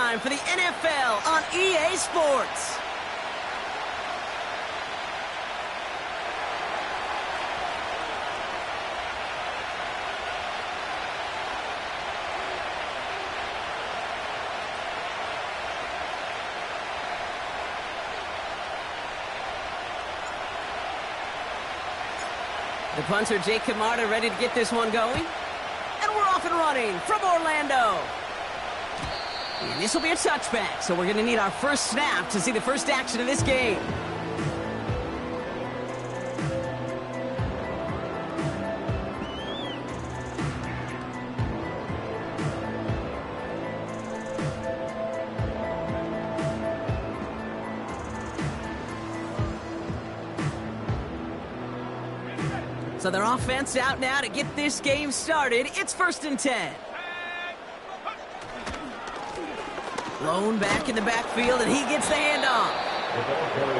time for the NFL on EA Sports. The punter, Jake Camarda, ready to get this one going. And we're off and running from Orlando. And this will be a touchback, so we're going to need our first snap to see the first action of this game. So their offense out now to get this game started. It's 1st and 10. Lone back in the backfield, and he gets the handoff.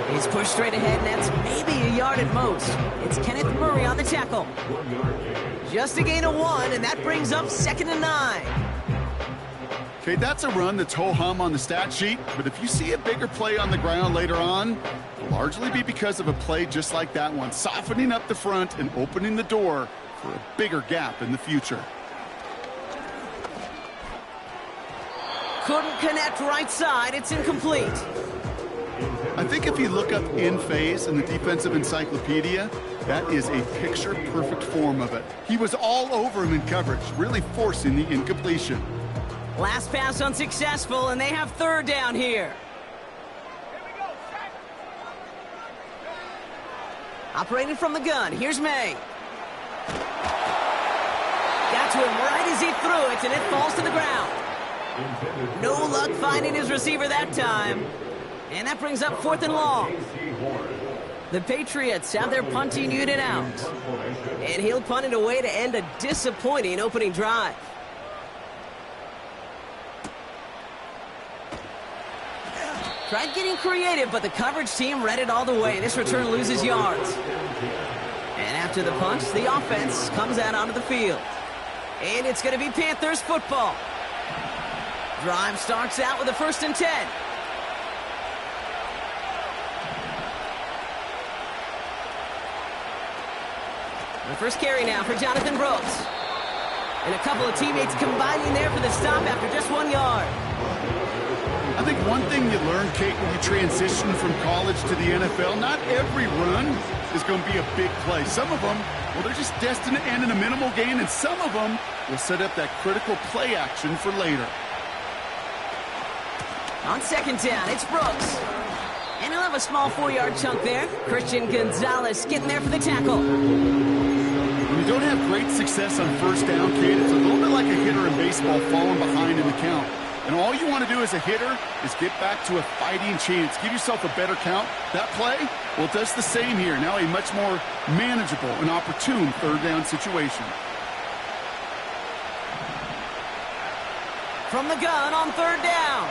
He's pushed straight ahead, and that's maybe a yard at most. It's Kenneth Murray on the tackle. Just a gain of 1, and that brings up 2nd and 9. Okay, that's a run that's ho-hum on the stat sheet, but if you see a bigger play on the ground later on, it'll largely be because of a play just like that one, softening up the front and opening the door for a bigger gap in the future. Couldn't connect right side. It's incomplete. I think if you look up in phase in the defensive encyclopedia, that is a picture-perfect form of it. He was all over him in coverage, really forcing the incompletion. Last pass unsuccessful, and they have 3rd down here. Operating from the gun, here's May. Got to him right as he threw it, and it falls to the ground. No luck finding his receiver that time. And that brings up 4th and long. The Patriots have their punting unit out. And he'll punt it away to end a disappointing opening drive. Tried getting creative, but the coverage team read it all the way. This return loses yards. And after the punch, the offense comes out onto the field. And it's going to be Panthers football. Drive starts out with a 1st and 10. The first carry now for Jonathan Brooks. And a couple of teammates combining there for the stop after just 1 yard. I think one thing you learn, Kate, when you transition from college to the NFL, not every run is going to be a big play. Some of them, well, they're just destined to end in a minimal gain, and some of them will set up that critical play action for later. On 2nd down, it's Brooks. And he'll have a small 4-yard chunk there. Christian Gonzalez getting there for the tackle. When you don't have great success on 1st down, Kate, it's a little bit like a hitter in baseball falling behind in the count. And all you want to do as a hitter is get back to a fighting chance. Give yourself a better count. That play, well, it does the same here. Now a much more manageable and opportune 3rd down situation. From the gun on 3rd down.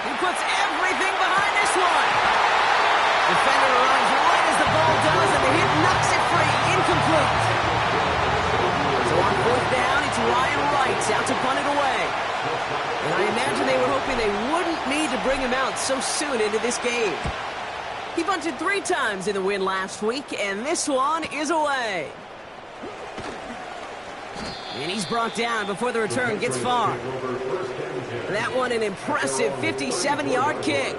He puts everything behind this one. Defender runs right as the ball does, and the hit knocks it free. Incomplete. So on 4th down, it's Ryan Wright out to punt it away. And I imagine they were hoping they wouldn't need to bring him out so soon into this game. He bunted 3 times in the win last week, and this one is away. And he's brought down before the return gets far. That one an impressive 57-yard kick.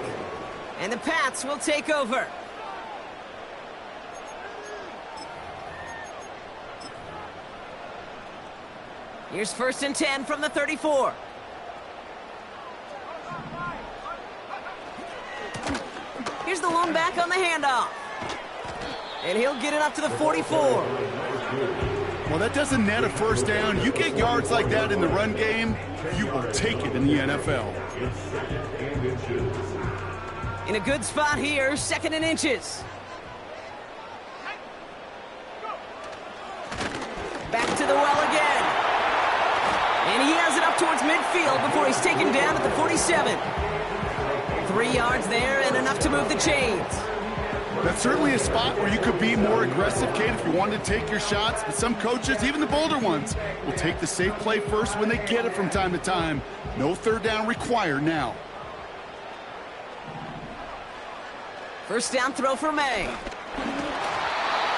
And the Pats will take over. Here's 1st and 10 from the 34. Here's the lone back on the handoff. And he'll get it up to the 44. Well, that doesn't net a 1st down. You get yards like that in the run game, you will take it in the NFL. In a good spot here, 2nd and inches. Back to the well again. And he has it up towards midfield before he's taken down at the 47. 3 yards there and enough to move the chains. That's certainly a spot where you could be more aggressive, Kate, if you wanted to take your shots. But some coaches, even the bolder ones, will take the safe play first when they get it from time to time. No third down required now. First down throw for May.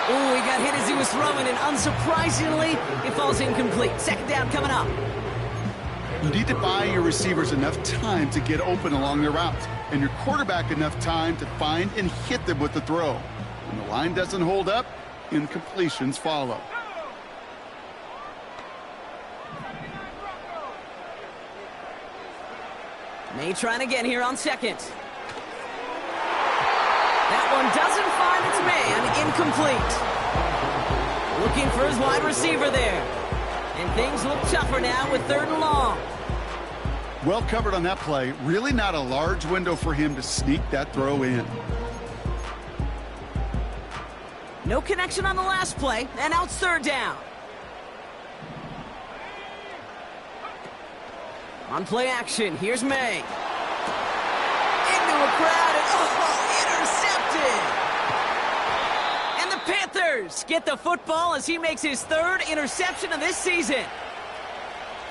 Oh, he got hit as he was throwing, and unsurprisingly, it falls incomplete. Second down coming up. You need to buy your receivers enough time to get open along their routes, and your quarterback enough time to find and hit them with the throw. When the line doesn't hold up, incompletions follow. May trying again here on second. That one doesn't find its man. Incomplete. Looking for his wide receiver there. And things look tougher now with third and long. Well covered on that play. Really not a large window for him to sneak that throw in. No connection on the last play, and now it's third down. On play action, here's May. Into a crowd, and intercepted! And the Panthers get the football as he makes his third interception of this season.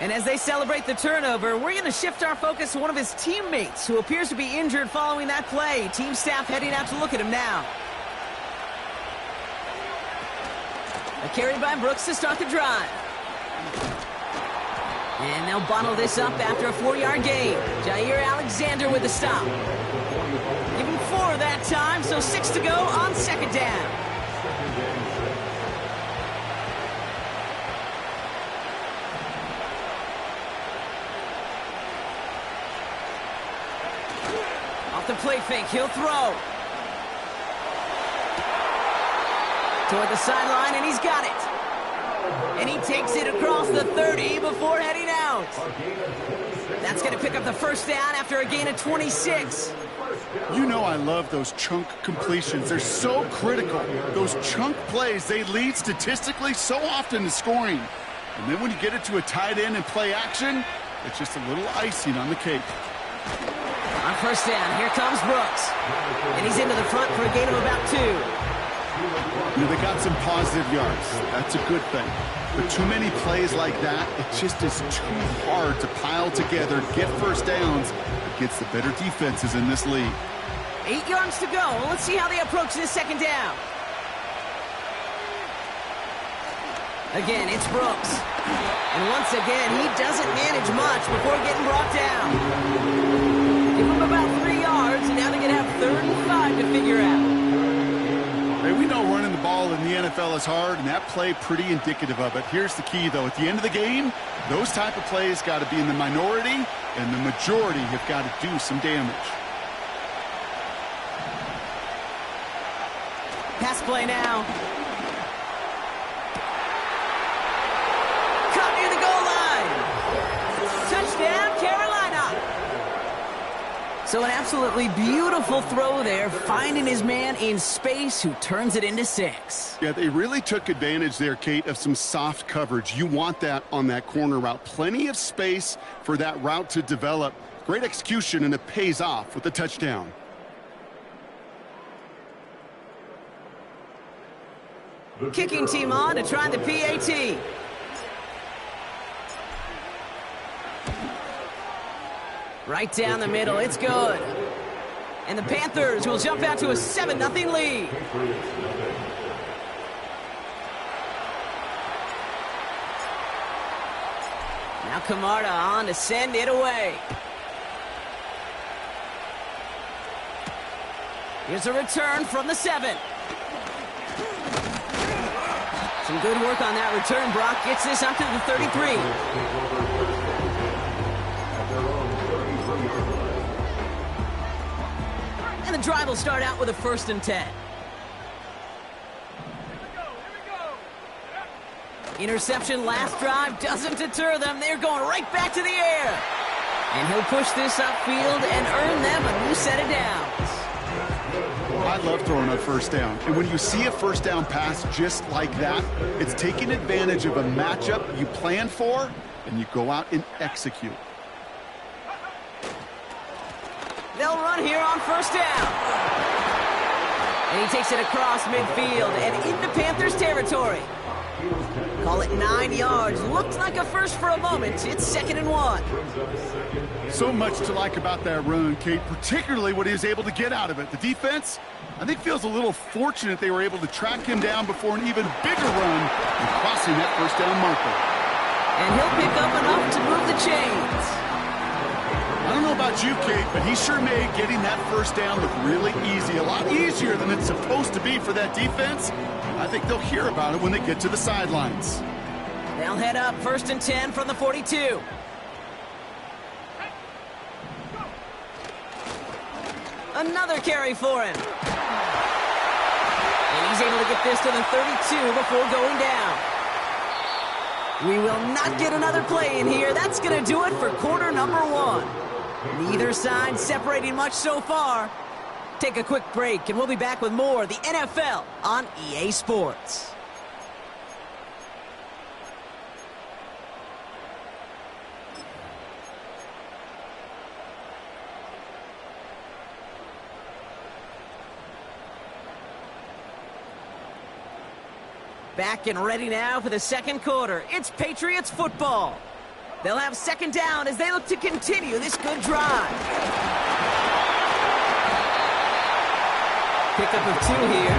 And as they celebrate the turnover, we're going to shift our focus to one of his teammates who appears to be injured following that play. Team staff heading out to look at him now. A carry by Brooks to start the drive. And they'll bottle this up after a 4-yard gain. Jair Alexander with the stop. Give him 4 that time, so 6 to go on second down. Off the play fake, he'll throw. Toward the sideline, and he's got it. And he takes it across the 30 before heading out. That's going to pick up the first down after a gain of 26. You know I love those chunk completions. They're so critical. Those chunk plays, they lead statistically so often to scoring. And then when you get it to a tight end and play action, it's just a little icing on the cake. On first down, here comes Brooks. And he's into the front for a gain of about 2. You know, they got some positive yards. That's a good thing. But too many plays like that, it just is too hard to pile together, get first downs against the better defenses in this league. 8 yards to go. Let's see how they approach this second down. Again, it's Brooks. And once again, he doesn't manage much before getting brought down. Give him about 3 yards, and now they're going to have 3rd and 5 to figure out. Hey, we know running the ball in the NFL is hard, and that play pretty indicative of it. Here's the key, though. At the end of the game, those type of plays got to be in the minority, and the majority have got to do some damage. Pass play now. Caught near the goal line. Touchdown, Carolina. So an absolutely beautiful throw there, finding his man in space who turns it into 6. Yeah, they really took advantage there, Kate, of some soft coverage. You want that on that corner route. Plenty of space for that route to develop. Great execution, and it pays off with the touchdown. Kicking team on to try the PAT. Right down the middle, it's good. And the Panthers will jump out to a 7-0 lead. Now Camarda on to send it away. Here's a return from the 7. Some good work on that return. Brock gets this up to the 33. And the drive will start out with a 1st and 10. Interception last drive doesn't deter them. They're going right back to the air. And he'll push this upfield and earn them a new set of downs. I love throwing on first down. And when you see a first down pass just like that, it's taking advantage of a matchup you plan for, and you go out and execute. They'll run here on first down. And he takes it across midfield and into Panthers territory. Call it 9 yards. Looked like a first for a moment. It's 2nd and 1. So much to like about that run, Kate, particularly what he was able to get out of it. The defense, I think, feels a little fortunate they were able to track him down before an even bigger run and crossing that first down marker. And he'll pick up enough to move the chains. I don't know about you, Kate, but he sure made getting that first down look really easy. A lot easier than it's supposed to be for that defense. I think they'll hear about it when they get to the sidelines. They'll head up 1st and 10 from the 42. Another carry for him. And he's able to get this to the 32 before going down. We will not get another play in here. That's going to do it for quarter number 1. Neither side separating much so far. Take a quick break, and we'll be back with more of the NFL on EA Sports. Back and ready now for the second quarter. It's Patriots football. They'll have 2nd down as they look to continue this good drive. Pickup of 2 here.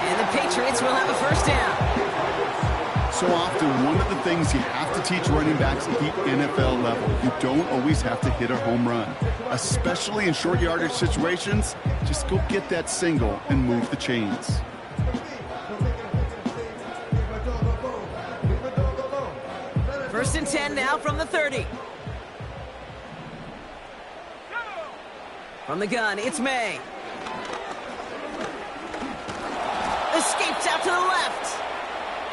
And the Patriots will have a 1st down. So often, one of the things you have to teach running backs at the NFL level, you don't always have to hit a home run. Especially in short yardage situations, just go get that single and move the chains. First and 10 now from the 30. From the gun, it's May. Escapes out to the left.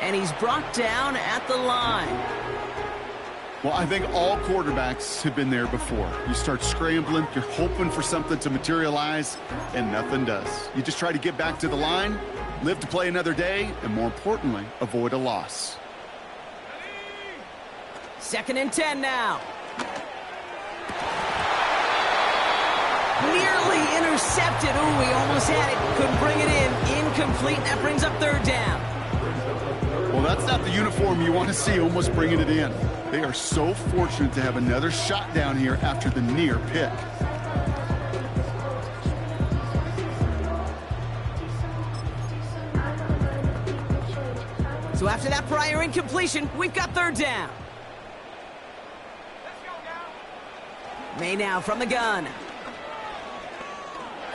And he's brought down at the line. Well, I think all quarterbacks have been there before. You start scrambling, you're hoping for something to materialize, and nothing does. You just try to get back to the line, live to play another day, and more importantly, avoid a loss. 2nd and 10 now. Nearly intercepted. Ooh, he almost had it. Couldn't bring it in. Incomplete. That brings up 3rd down. Well, that's not the uniform you want to see almost bringing it in. They are so fortunate to have another shot down here after the near pick. So after that prior incompletion, we've got 3rd down. May now from the gun.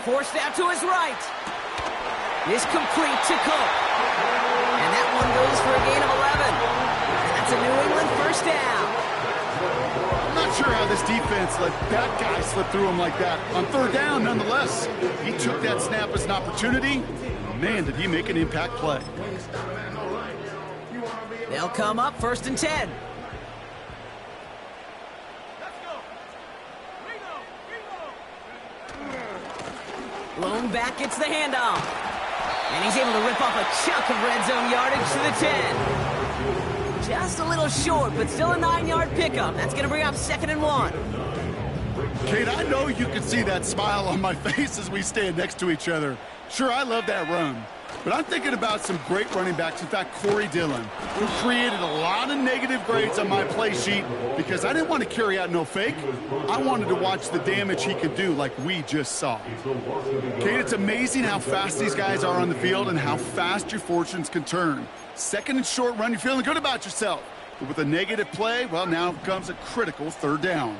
Forced out to his right. Is complete to Cook. And that one goes for a gain of 11. And that's a New England 1st down. I'm not sure how this defense let that guy slip through him like that. On 3rd down, nonetheless, he took that snap as an opportunity. Man, did he make an impact play. They'll come up 1st and 10. Lone back gets the handoff. And he's able to rip off a chunk of red zone yardage to the 10. Just a little short, but still a 9-yard pickup. That's going to bring up 2nd and 1. Kate, I know you can see that smile on my face as we stand next to each other. Sure, I love that run. But I'm thinking about some great running backs. In fact, Corey Dillon, who created a lot of negative grades on my play sheet because I didn't want to carry out no fake. I wanted to watch the damage he could do like we just saw. Kate, it's amazing how fast these guys are on the field and how fast your fortunes can turn. 2nd and short run, you're feeling good about yourself. But with a negative play, well, now comes a critical 3rd down.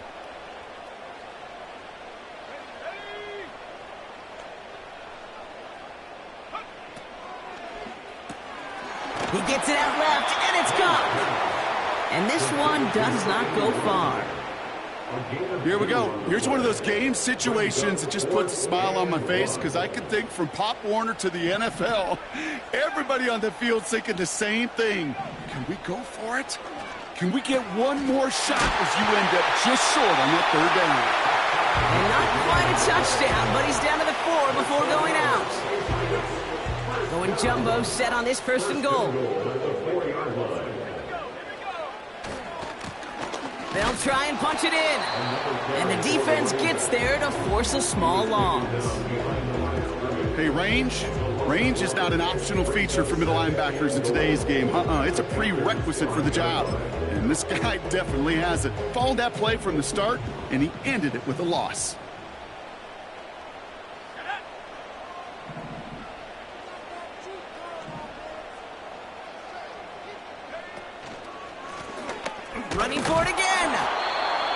He gets it out left, and it's caught. And this one does not go far. Here we go. Here's one of those game situations that just puts a smile on my face because I can think from Pop Warner to the NFL, everybody on the field thinking the same thing. Can we go for it? Can we get one more shot as you end up just short on that 3rd down? And not quite a touchdown, but he's down to the 4 before going out. Going jumbo set on this 1st and goal. They'll try and punch it in. And the defense gets there to force a small loss. Hey, range is not an optional feature for middle linebackers in today's game. It's a prerequisite for the job. And this guy definitely has it. Followed that play from the start, and he ended it with a loss. Running for it again.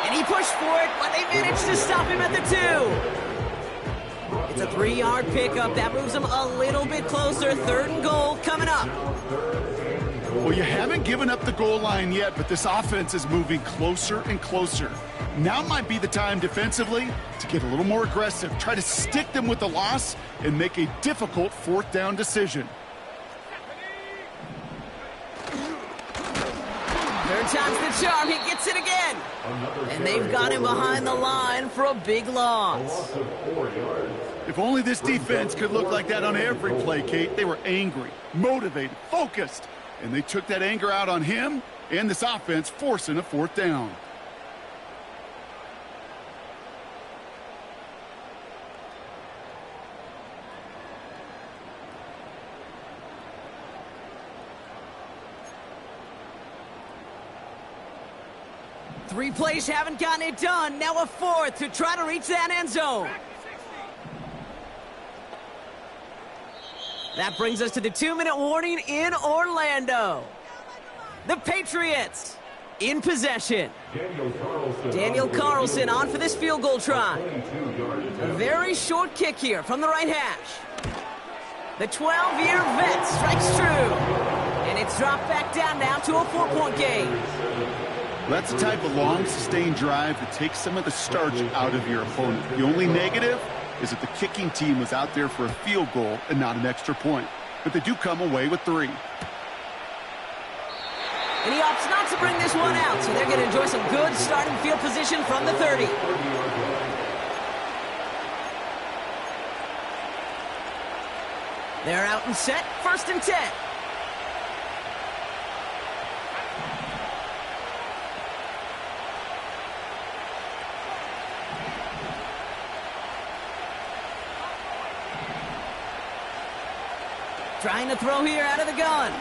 And he pushed for it, but they managed to stop him at the 2. It's a 3-yard pickup. That moves them a little bit closer. 3rd and goal coming up. Well, you haven't given up the goal line yet, but this offense is moving closer and closer. Now might be the time defensively to get a little more aggressive. Try to stick them with the loss and make a difficult 4th down decision. 3rd time's the charm. He gets it again. And they've got him behind the line for a big loss. If only this defense could look like that on every play, Kate. They were angry, motivated, focused, and they took that anger out on him and this offense, forcing a 4th down. Three plays haven't gotten it done. Now a 4th to try to reach that end zone. That brings us to the 2-minute warning in Orlando. The Patriots in possession. Daniel Carlson on for this field goal try. A very short kick here from the right hash. The 12-year vet strikes true. And it's dropped back down now to a 4-point game. That's the type of long, sustained drive that takes some of the starch out of your opponent. The only negative is that the kicking team was out there for a field goal and not an extra point. But they do come away with 3. And he opts not to bring this one out, so they're going to enjoy some good starting field position from the 30. They're out and set, 1st and 10. Trying to throw here out of the gun.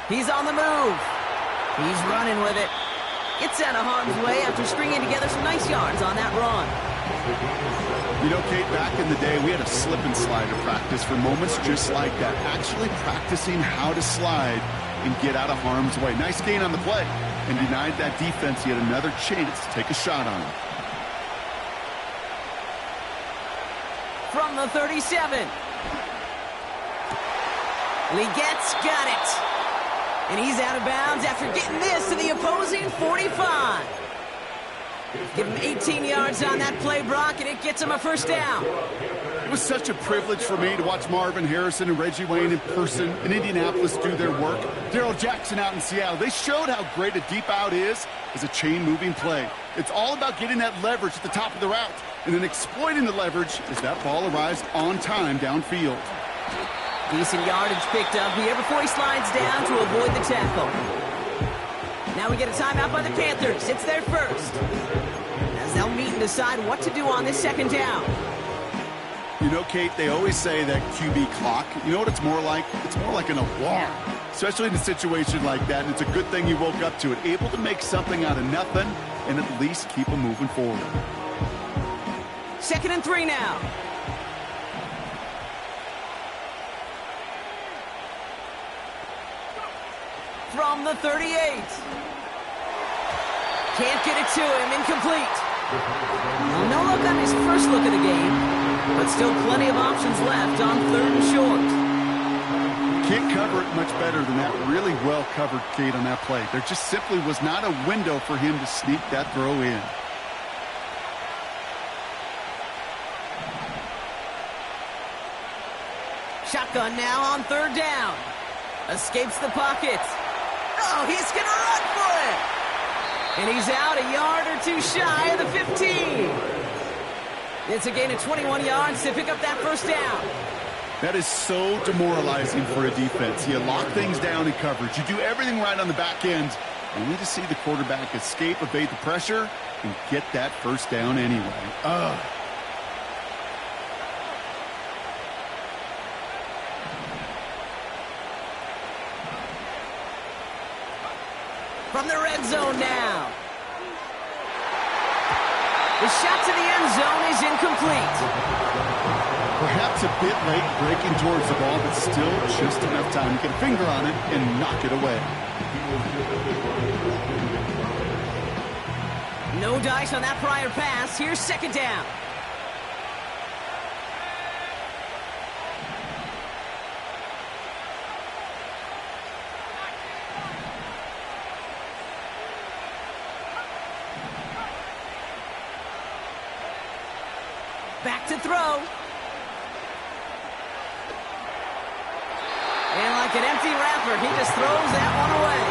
He's on the move. He's running with it. It's out of harm's way after stringing together some nice yards on that run. You know, Kate, back in the day, we had a slip and slide to practice for moments just like that. Actually practicing how to slide and get out of harm's way. Nice gain on the play. And denied that defense yet another chance to take a shot on him. From the 37. Legette's got it. And he's out of bounds after getting this to the opposing 45. Give him 18 yards on that play, Brock, and it gets him a 1st down. It was such a privilege for me to watch Marvin Harrison and Reggie Wayne in person in Indianapolis do their work. Darrell Jackson out in Seattle. They showed how great a deep out is as a chain-moving play. It's all about getting that leverage at the top of the route and then exploiting the leverage as that ball arrives on time downfield. Decent yardage picked up here before he slides down to avoid the tackle. Now we get a timeout by the Panthers. It's their 1st. As they'll meet and decide what to do on this 2nd down. You know, Kate, they always say that QB clock, you know what it's more like? It's more like an alarm, especially in a situation like that. And it's a good thing you woke up to it, able to make something out of nothing and at least keep them moving forward. 2nd and 3 now. From the 38. Can't get it to him. Incomplete. Well, no look on his first look of the game, but still plenty of options left on 3rd and short. Can't cover it much better than that. Really well covered, Kate, on that play. There just simply was not a window for him to sneak that throw in. Shotgun now on 3rd down. Escapes the pocket. Oh, he's going to run for it. And he's out a yard or 2 shy of the 15. It's a gain of 21 yards to pick up that 1st down. That is so demoralizing for a defense. You lock things down in coverage. You do everything right on the back end, only to see the quarterback escape, evade the pressure, and get that 1st down anyway. zone now. The shot to the end zone is incomplete. Perhaps a bit late breaking towards the ball, but still just enough time to get a finger on it and knock it away. No dice on that prior pass. Here's second down. Back to throw. And like an empty wrapper, he just throws that one away.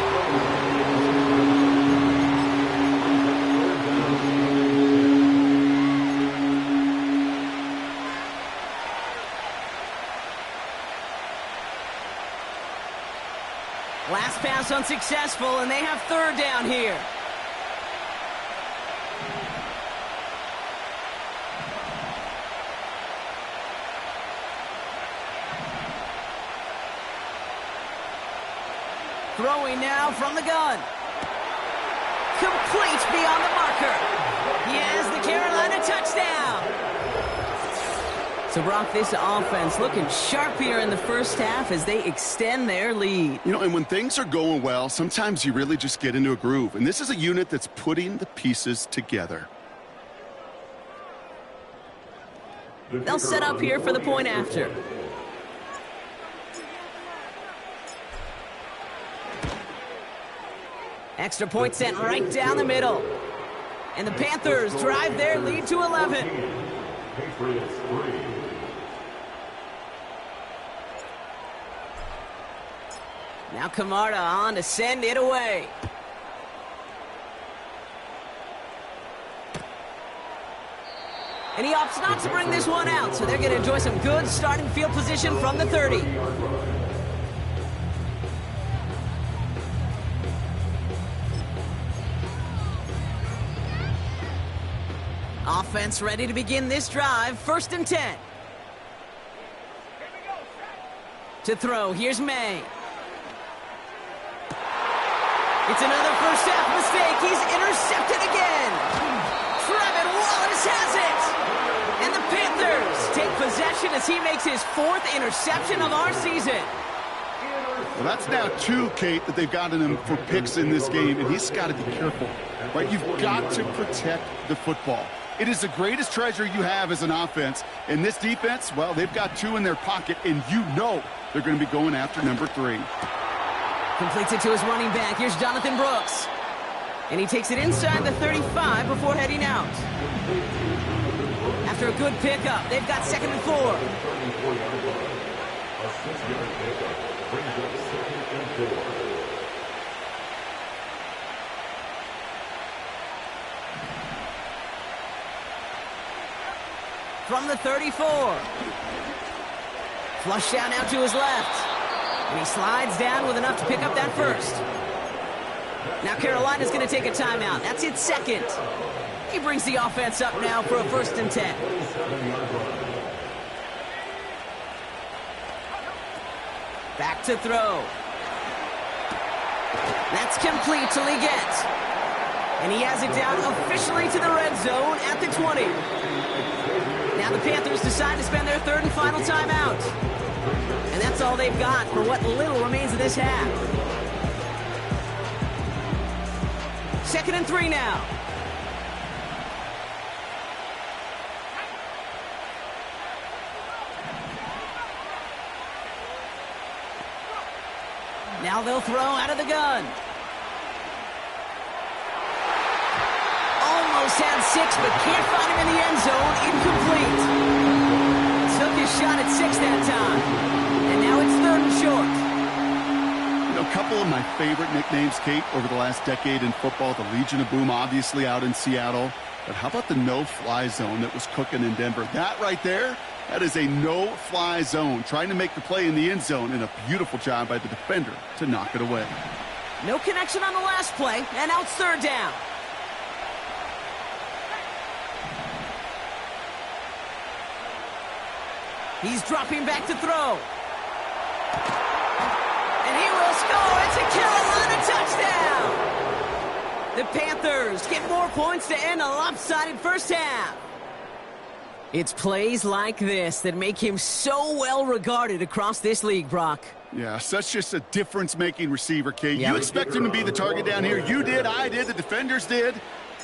Last pass unsuccessful, and they have third down here. Throwing now from the gun. Complete beyond the marker. He has the Carolina touchdown. So, Brock, this offense looking sharp here in the first half as they extend their lead. You know, and when things are going well, sometimes you really just get into a groove. And this is a unit that's putting the pieces together. They'll set up here for the point after. Extra point sent right down the middle. And the Panthers drive their lead to 11. Patriots 3. Now Camarda on to send it away. And he opts not to bring this one out, so they're going to enjoy some good starting field position from the 30. Offense ready to begin this drive. First and 10. To throw, here's May. It's another first half mistake. He's intercepted again. Trevin Wallace has it. And the Panthers take possession as he makes his fourth interception of our season. Well, that's now 2, Kate, that they've gotten him for picks in this game, and he's got to be careful. Right? You've got to protect the football. It is the greatest treasure you have as an offense. And this defense, well, they've got 2 in their pocket, and you know they're going to be going after number 3. Completes it to his running back. Here's Jonathan Brooks. And he takes it inside the 35 before heading out. After a good pickup, they've got second and 4. A 6-yard pickup brings up second and 4. From the 34. Flush down out to his left. And he slides down with enough to pick up that first. Now Carolina's going to take a timeout. That's its second. He brings the offense up now for a first and 10. Back to throw. That's complete till he gets. And he has it down officially to the red zone at the 20. Now the Panthers decide to spend their third and final timeout. And that's all they've got for what little remains of this half. Second and 3 now. Now they'll throw out of the gun. Almost had 6, but can't find him in the end zone. Incomplete. Took his shot at 6 that time. And now it's third and short. You know, a couple of my favorite nicknames, Kate, over the last decade in football. The Legion of Boom, obviously, out in Seattle. But how about the no-fly zone that was cooking in Denver? That right there, that is a no-fly zone. Trying to make the play in the end zone, and a beautiful job by the defender to knock it away. No connection on the last play, and now it's third down. He's dropping back to throw. And he will score. It's a Carolina touchdown. The Panthers get more points to end a lopsided first half. It's plays like this that make him so well regarded across this league, Brock. Yeah, such just a difference-making receiver, Kate. Yep. You expect him to be the target down here. You did, I did, the defenders did.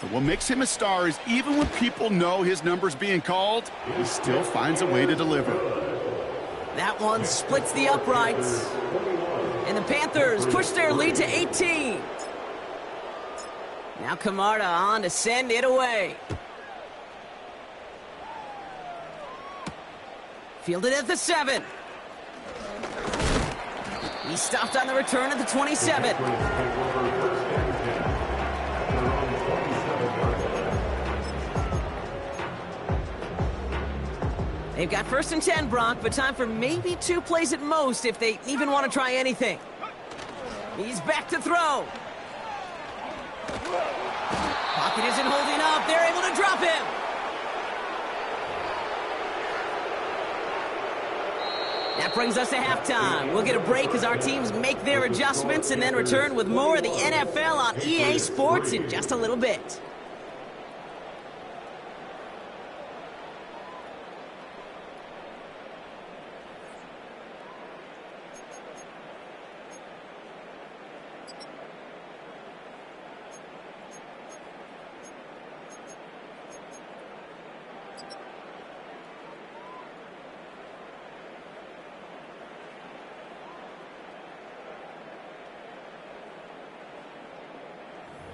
But what makes him a star is even when people know his number's being called, he still finds a way to deliver. That one splits the uprights. And the Panthers push their lead to 18. Now Camarda on to send it away. Fielded at the 7. He stopped on the return at the 27. They've got 1st and 10, Brock, but time for maybe 2 plays at most if they even want to try anything. He's back to throw. Pocket isn't holding up. They're able to drop him. That brings us to halftime. We'll get a break as our teams make their adjustments and then return with more of the NFL on EA Sports in just a little bit.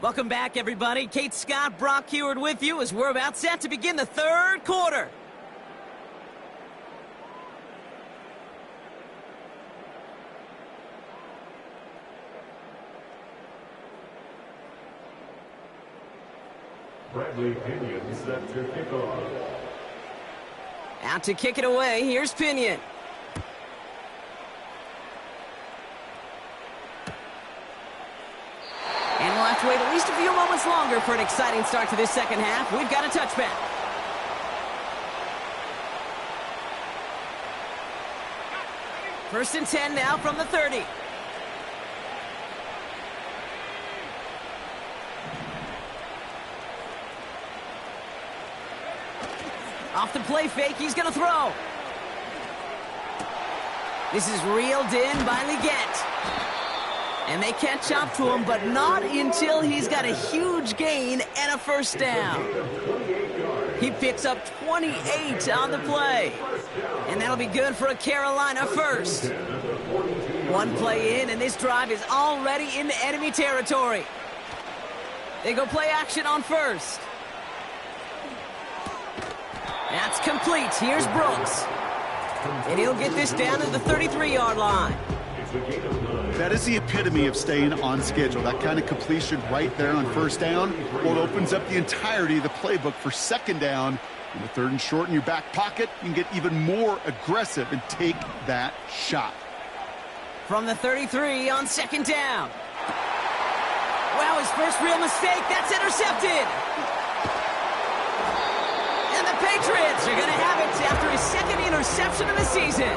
Welcome back, everybody. Kate Scott, Brock Heward with you as we're about set to begin the 3rd quarter. Bradley Pinion set to kick off. Out to kick it away. Here's Pinion. And we'll have to wait at least a few moments longer for an exciting start to this second half. We've got a touchback. First and 10 now from the 30. Off the play fake, he's going to throw. This is reeled in by Leggett. And they catch up to him, but not until he's got a huge gain and a first down. He picks up 28 on the play. And that'll be good for a Carolina first. 1 play in, and this drive is already into enemy territory. They go play action on first. That's complete. Here's Brooks. And he'll get this down to the 33-yard line. That is the epitome of staying on schedule. That kind of completion right there on first down. Well, it opens up the entirety of the playbook for second down. In the 3rd and short in your back pocket, you can get even more aggressive and take that shot. From the 33 on 2nd down. Wow, his first real mistake. That's intercepted. And the Patriots are going to have it after his 2nd interception of the season.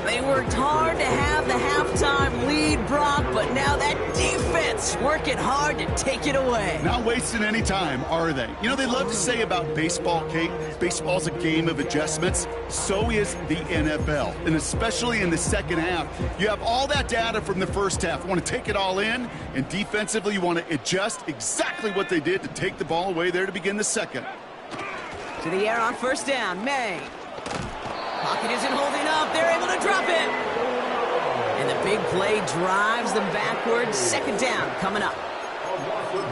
They worked hard to have the halftime lead, Brock, but now that defense working hard to take it away. Not wasting any time, are they? You know, they love to say about baseball, Kate, baseball's a game of adjustments. So is the NFL, and especially in the second half. You have all that data from the first half. You want to take it all in, and defensively you want to adjust exactly what they did to take the ball away there to begin the second. To the air on first down, May. Pocket isn't holding up. They're able to drop it. And the big play drives them backwards. 2nd down coming up.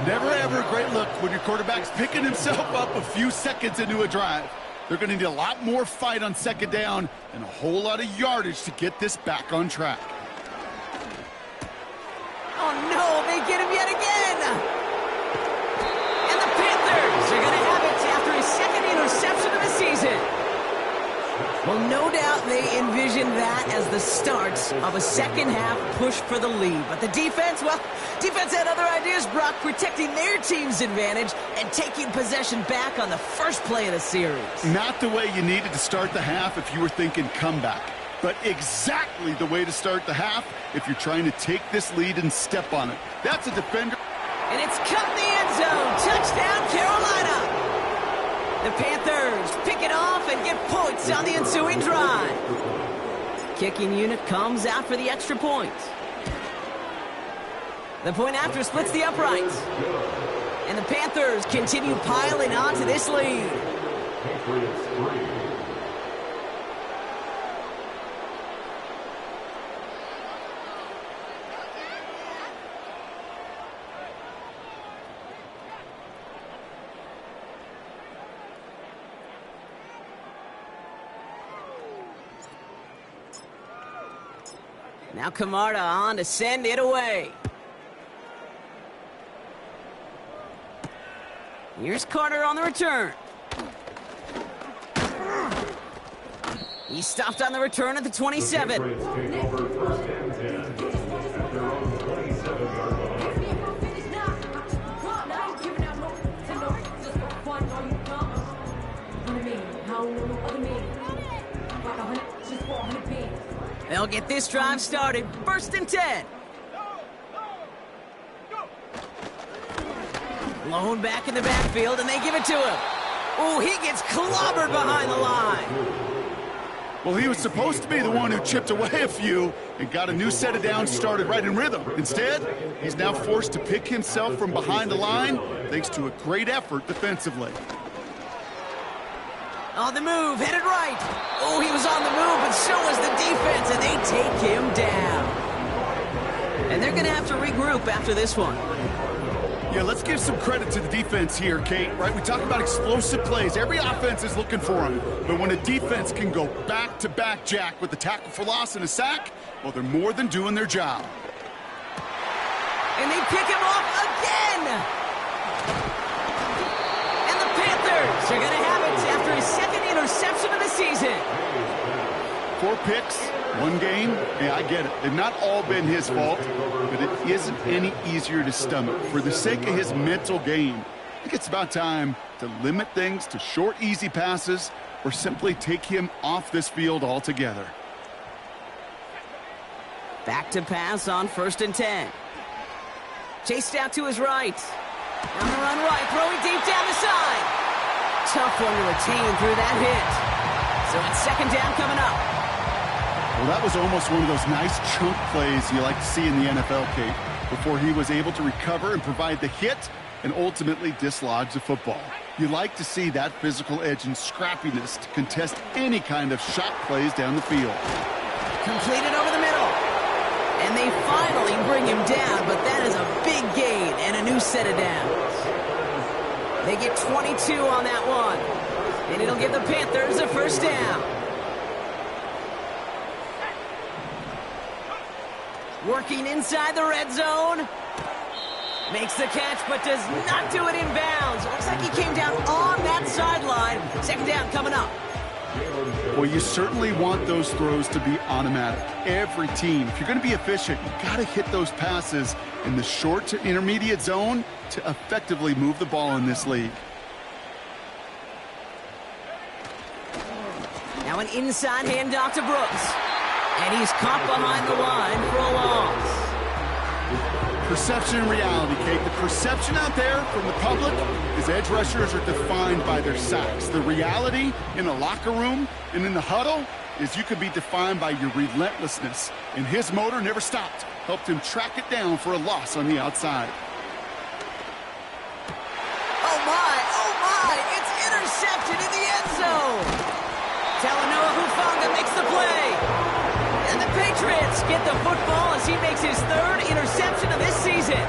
Never ever a great look when your quarterback's picking himself up a few seconds into a drive. They're going to need a lot more fight on 2nd down and a whole lot of yardage to get this back on track. Oh, no, they get him yet again. And the Panthers are going to have it after his 2nd interception of the season. Well, no doubt they envisioned that as the start of a second half push for the lead. But the defense, well, defense had other ideas, Brock, protecting their team's advantage and taking possession back on the first play of the series. Not the way you needed to start the half if you were thinking comeback, but exactly the way to start the half if you're trying to take this lead and step on it. That's a defender. And it's cut in the end zone. Touchdown, Carolina. The Panthers pick it off and get points on the ensuing drive. Kicking unit comes out for the extra point. The point after splits the uprights. And the Panthers continue piling on to this lead. Patriots 3. Now Camarda on to send it away. Here's Carter on the return. He stopped on the return at the 27. The Patriots take over first and 10 at their own 27-yard line. They'll get this drive started. First and 10. Blown back in the backfield, and they give it to him. Oh, he gets clobbered behind the line. Well, he was supposed to be the one who chipped away a few and got a new set of downs started right in rhythm. Instead, he's now forced to pick himself from behind the line thanks to a great effort defensively. On the move, headed right. Oh, he was on the move, but so was the defense, and they take him down. And they're going to have to regroup after this one. Yeah, let's give some credit to the defense here, Kate, right? We talk about explosive plays. Every offense is looking for them. But when a defense can go back-to-back, Jack, with a tackle for loss and a sack, well, they're more than doing their job. And they pick him off again! And the Panthers are going to have it after his second interception of the season. 4 picks, 1 game. Yeah, I get it. They've not all been his fault, but it isn't any easier to stomach. For the sake of his mental game, I think it's about time to limit things to short, easy passes or simply take him off this field altogether. Back to pass on first and 10. Chased out to his right. On the run right, throwing deep down the side. Tough one to retain through that hit. So it's second down coming up. Well, that was almost one of those nice chunk plays you like to see in the NFL, Kate, before he was able to recover and provide the hit and ultimately dislodge the football. You like to see that physical edge and scrappiness to contest any kind of shot plays down the field. Completed over the middle. And they finally bring him down, but that is a big gain and a new set of downs. They get 22 on that one. And it'll give the Panthers a first down. Working inside the red zone. Makes the catch, but does not do it in bounds. Looks like he came down on that sideline. Second down coming up. Well, you certainly want those throws to be automatic. Every team, if you're going to be efficient, you got to hit those passes in the short to intermediate zone to effectively move the ball in this league. Now an inside handoff to Brooks. And he's caught behind the line for a loss. Perception and reality, Kate. The perception out there from the public is edge rushers are defined by their sacks. The reality in a locker room and in the huddle is you can be defined by your relentlessness. And his motor never stopped. Helped him track it down for a loss on the outside. Oh my, it's intercepted in the end zone. Talanoa Hufanga makes the play. And the Patriots get the football as he makes his 3rd interception of this season.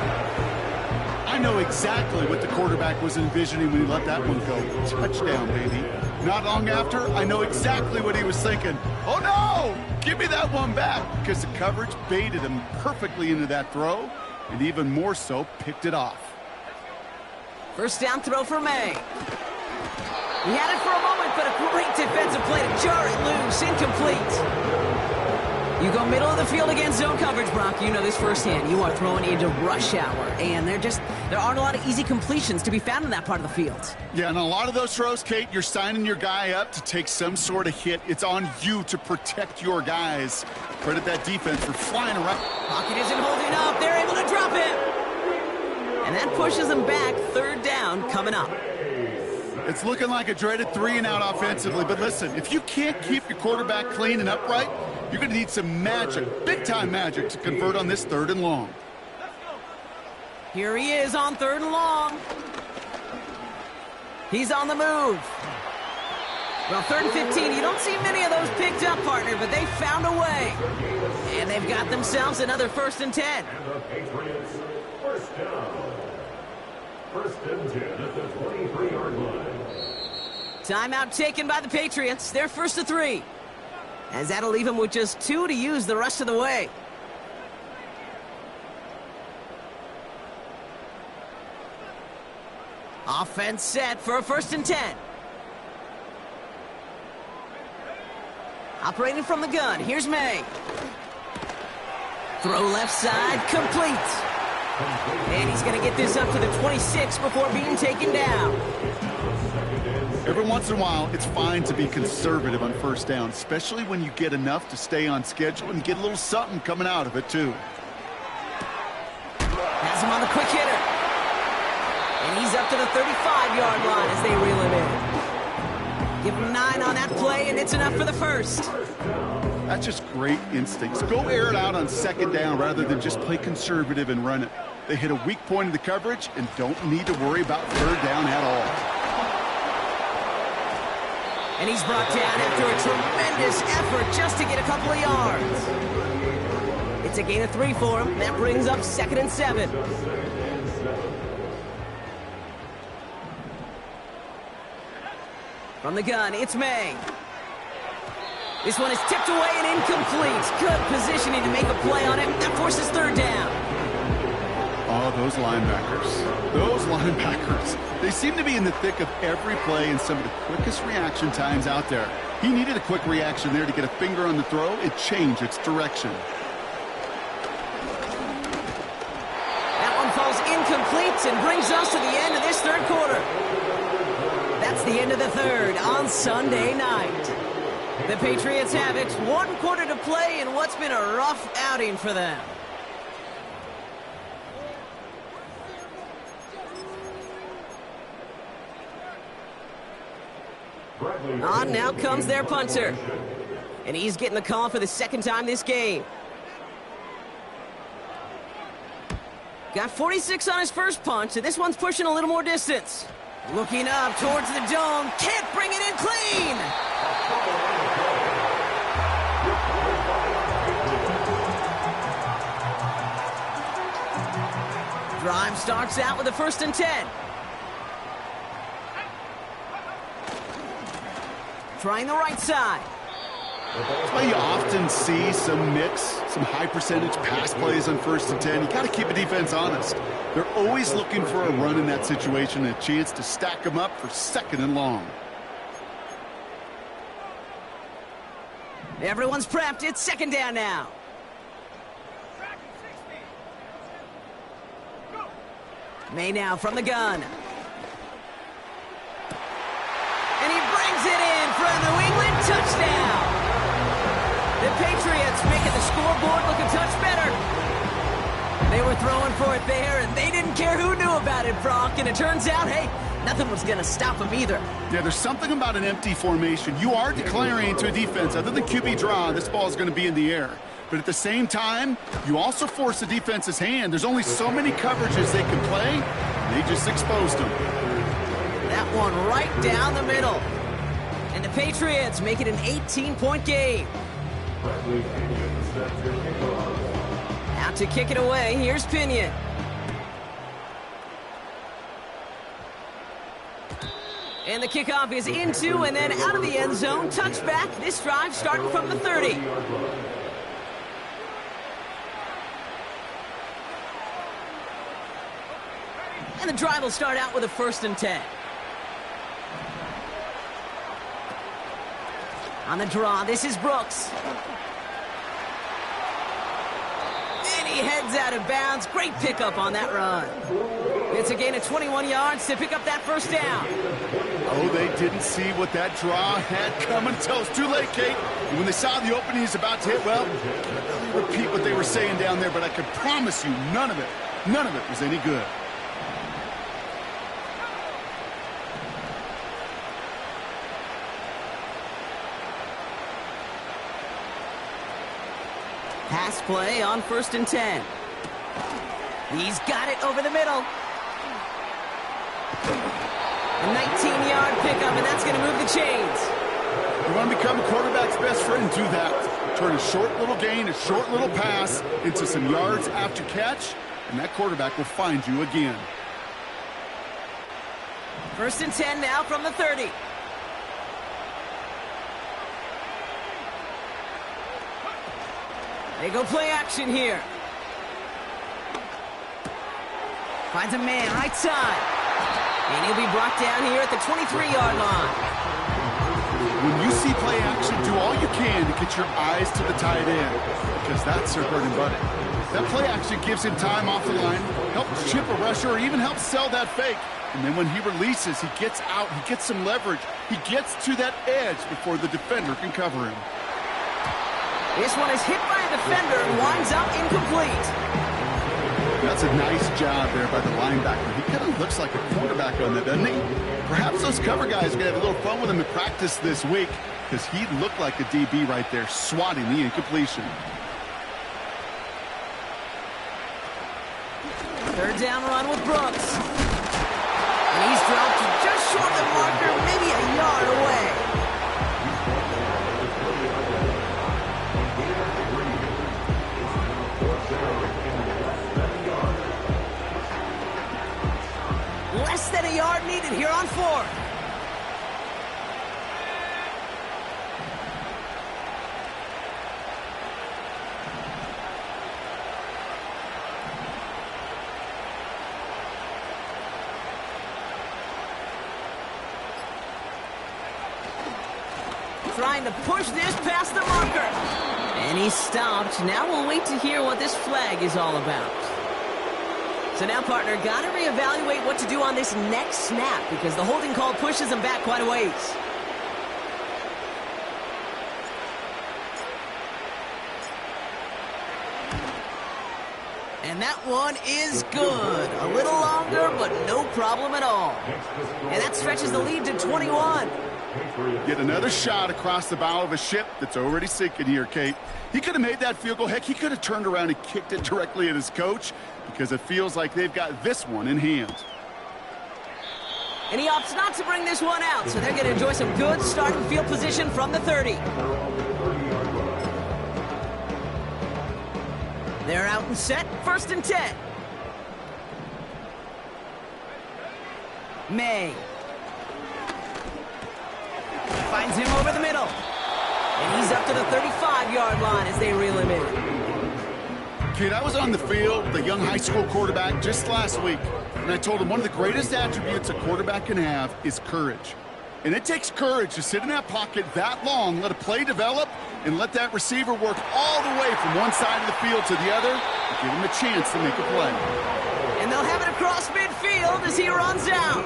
I know exactly what the quarterback was envisioning when he let that one go. Touchdown, baby. Not long after, I know exactly what he was thinking. Oh, no! Give me that one back! Because the coverage baited him perfectly into that throw, and even more so, picked it off. First down throw for May. He had it for a moment, but a great defensive play to jar it loose. Incomplete. You go middle of the field against zone coverage, Brock. You know this firsthand. You are throwing into rush hour, and there aren't a lot of easy completions to be found in that part of the field. Yeah, and a lot of those throws, Kate, you're signing your guy up to take some sort of hit. It's on you to protect your guys. Credit that defense for flying around. Pocket isn't holding up. They're able to drop it. And that pushes them back. Third down coming up. It's looking like a dreaded 3-and-out offensively, but listen, if you can't keep your quarterback clean and upright, you're going to need some magic, big-time magic, to convert on this 3rd and long. Here he is on 3rd and long. He's on the move. Well, 3rd and 15, you don't see many of those picked up, partner, but they found a way. And they've got themselves another 1st and 10. And the Patriots, first down. 1st and 10 at the 23-yard line. Timeout taken by the Patriots. They're 1st to 3. As that'll leave them with just 2 to use the rest of the way. Offense set for a 1st and 10. Operating from the gun, here's May. Throw left side, complete. And he's going to get this up to the 26 before being taken down. Every once in a while, it's fine to be conservative on 1st down, especially when you get enough to stay on schedule and get a little something coming out of it, too. Has him on the quick hitter. And he's up to the 35-yard line as they reel him in. Give him 9 on that play, and it's enough for the 1st. That's just great instincts. Go air it out on 2nd down rather than just play conservative and run it. They hit a weak point in the coverage and don't need to worry about 3rd down at all. And he's brought down after a tremendous effort just to get a couple of yards. It's a gain of 3 for him. That brings up 2nd and 7. From the gun, it's May. This one is tipped away and incomplete. Good positioning to make a play on it. That forces 3rd down. Oh, those linebackers. Those linebackers. They seem to be in the thick of every play and some of the quickest reaction times out there. He needed a quick reaction there to get a finger on the throw and change its direction. That one falls incomplete and brings us to the end of this 3rd quarter. That's the end of the 3rd on Sunday night. The Patriots have it. 1 quarter to play in what's been a rough outing for them. On now comes their punter. And he's getting the call for the 2nd time this game. Got 46 on his first punch, and this one's pushing a little more distance. Looking up towards the dome. Can't bring it in clean. Drive starts out with a 1st and 10. Trying the right side. That's why you often see some mix, some high percentage pass plays on 1st and 10. You got to keep a defense honest. They're always looking for a run in that situation and a chance to stack them up for 2nd and long. Everyone's prepped. It's 2nd down now. May now from the gun. And he brings it in for a New England touchdown. The Patriots making the scoreboard look a touch better. They were throwing for it there, and they didn't care who knew about it, Brock. And it turns out, hey, nothing was going to stop them either. Yeah, there's something about an empty formation. You are declaring to a defense, other than QB draw, this ball is going to be in the air. But at the same time, you also force the defense's hand. There's only so many coverages they can play. They just exposed them. That one right down the middle. And the Patriots make it an 18-point game. Out to kick it away, here's Pinion. And the kickoff is into and then out of the end zone. Touchback, this drive starting from the 30. And the drive will start out with a 1st and 10. On the draw, this is Brooks. And he heads out of bounds. Great pickup on that run. It's a gain of 21 yards to pick up that 1st down. Oh, they didn't see what that draw had coming until it's too late, Kate. And when they saw the opening he's about to hit, well, I can't really repeat what they were saying down there, but I can promise you none of it was any good. Pass play on 1st and 10. He's got it over the middle. A 19-yard pickup, and that's going to move the chains. You want to become a quarterback's best friend, do that. Turn a short little gain, a short little pass into some yards after catch, and that quarterback will find you again. 1st and 10 now from the 30. They go play action here. Finds a man right side. And he'll be brought down here at the 23-yard line. When you see play action, do all you can to get your eyes to the tight end, because that's their bread and butter. That play action gives him time off the line, helps chip a rusher, or even helps sell that fake. And then when he releases, he gets out, he gets some leverage. He gets to that edge before the defender can cover him. This one is hit by a defender and winds up incomplete. That's a nice job there by the linebacker. He kind of looks like a quarterback on that, doesn't he? Perhaps those cover guys are going to have a little fun with him in practice this week, because he looked like a DB right there, swatting the incompletion. 3rd down run with Brooks. And he's dropped just short of the marker, maybe a yard away. Less than a yard needed here on 4th. Trying to push this past the marker. And he's stopped. Now we'll wait to hear what this flag is all about. So now, partner, got to reevaluate what to do on this next snap, because the holding call pushes him back quite a ways. And that one is good. A little longer, but no problem at all. And that stretches the lead to 21. Get another shot across the bow of a ship that's already sinking here, Kate. He could have made that field goal. Heck, he could have turned around and kicked it directly at his coach, because it feels like they've got this one in hand. And he opts not to bring this one out, so they're going to enjoy some good starting field position from the 30. They're out and set, 1st and 10. May. Finds him over the middle. And he's up to the 35-yard line as they reel him in. Kid, I was on the field, the young high school quarterback, just last week, and I told him one of the greatest attributes a quarterback can have is courage. And it takes courage to sit in that pocket that long, let a play develop, and let that receiver work all the way from one side of the field to the other, and give him a chance to make a play. And they'll have it across midfield as he runs out.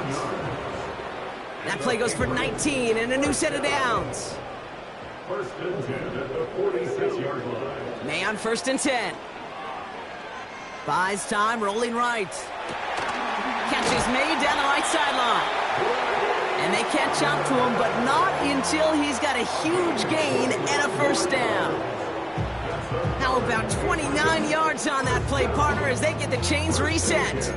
That play goes for 19 and a new set of downs. 1st and 10 at the 46-yard line. May on 1st and 10. Buys time, rolling right. Catches May down the right sideline. And they catch up to him, but not until he's got a huge gain and a 1st down. How about 29 yards on that play, partner, as they get the chains reset.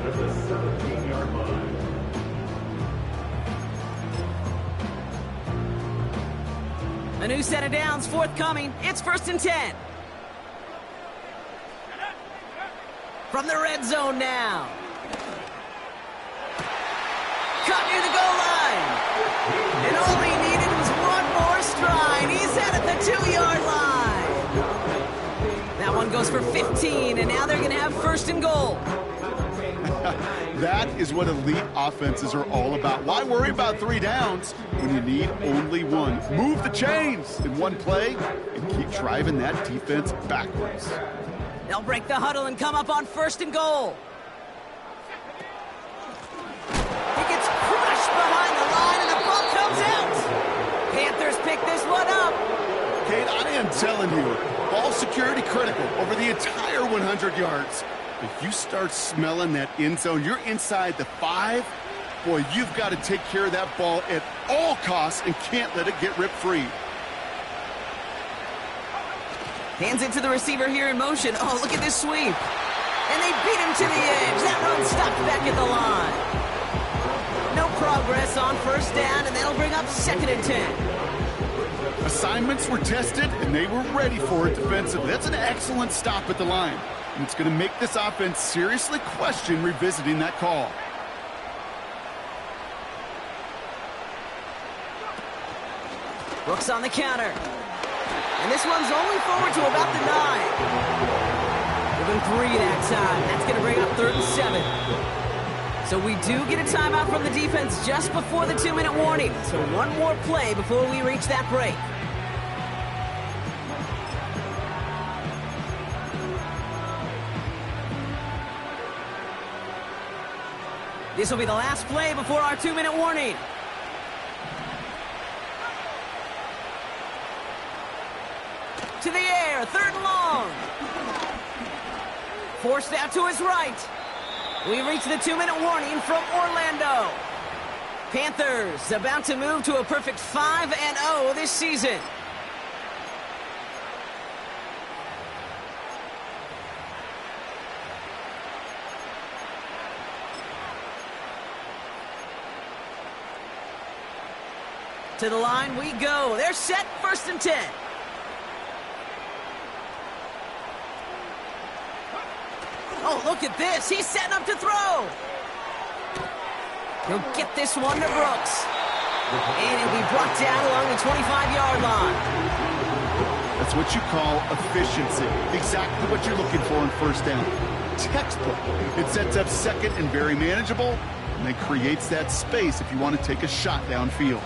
A new set of downs forthcoming. It's 1st and 10. From the red zone now. Cut near the goal line. And all he needed was one more stride. He's at the 2-yard line. That one goes for 15, and now they're going to have 1st and goal. That is what elite offenses are all about. Why worry about 3 downs when you need only 1? Move the chains in one play and keep driving that defense backwards. They'll break the huddle and come up on 1st and goal. He gets crushed behind the line, and the ball comes out. Panthers pick this one up. Kate, I am telling you, ball security critical over the entire 100 yards. If you start smelling that end zone, you're inside the 5, boy, you've got to take care of that ball at all costs and can't let it get ripped free. Hands it to the receiver here in motion. Oh, look at this sweep. And they beat him to the edge. That run stopped back at the line. No progress on first down, and that'll bring up 2nd and 10. Assignments were tested, and they were ready for it defensively. That's an excellent stop at the line. And it's going to make this offense seriously question revisiting that call. Brooks on the counter. And this one's only forward to about the 9. Within 3 that time. That's going to bring up 3rd and 7. So we do get a timeout from the defense just before the 2-minute warning. So one more play before we reach that break. This will be the last play before our 2-minute warning. To the air, 3rd and long. Forced out to his right. We reach the 2-minute warning from Orlando. Panthers about to move to a perfect 5-0 this season. To the line we go. They're set, 1st and 10. Oh, look at this. He's setting up to throw. He'll get this one to Brooks. And he'll be brought down along the 25-yard line. That's what you call efficiency. Exactly what you're looking for on first down. Textbook. It sets up 2nd and very manageable, and it creates that space if you want to take a shot downfield.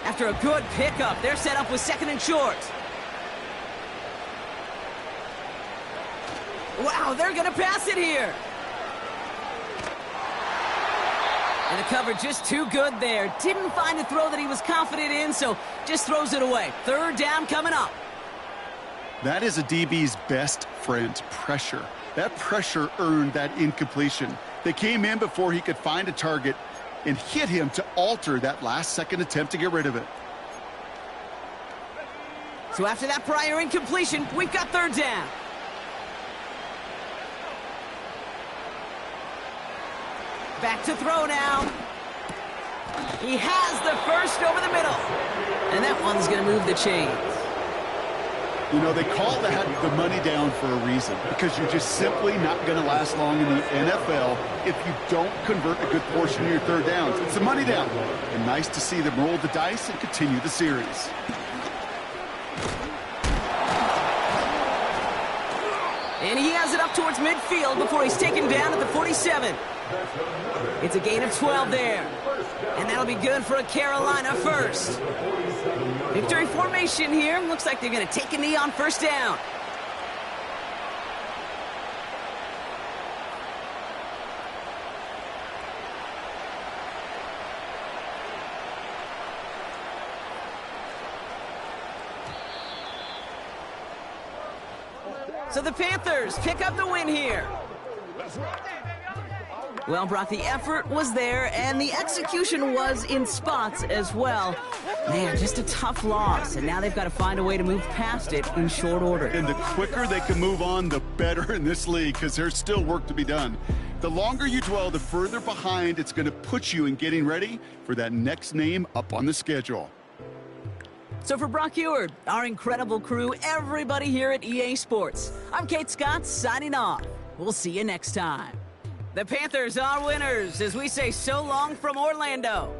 After a good pickup, they're set up with 2nd and short. Wow, they're going to pass it here. And the cover just too good there. Didn't find a throw that he was confident in, so just throws it away. 3rd down coming up. That is a DB's best friend, pressure. That pressure earned that incompletion. They came in before he could find a target and hit him to alter that last-second attempt to get rid of it. So after that prior incompletion, we've got 3rd down. Back to throw now. He has the first over the middle. And that one's going to move the chains. You know, they call that the money down for a reason, because you're just simply not going to last long in the NFL if you don't convert a good portion of your 3rd downs. It's the money down. And nice to see them roll the dice and continue the series. And he has it up towards midfield before he's taken down at the 47. It's a gain of 12 there. And that'll be good for a Carolina first. Victory formation here. Looks like they're going to take a knee on first down. So the Panthers pick up the win here. Well, Brock, the effort was there, and the execution was in spots as well. Man, just a tough loss, and now they've got to find a way to move past it in short order. And the quicker they can move on, the better in this league, because there's still work to be done. The longer you dwell, the further behind it's going to put you in getting ready for that next name up on the schedule. So for Brock Eward, our incredible crew, everybody here at EA Sports, I'm Kate Scott signing off. We'll see you next time. The Panthers are winners as we say so long from Orlando.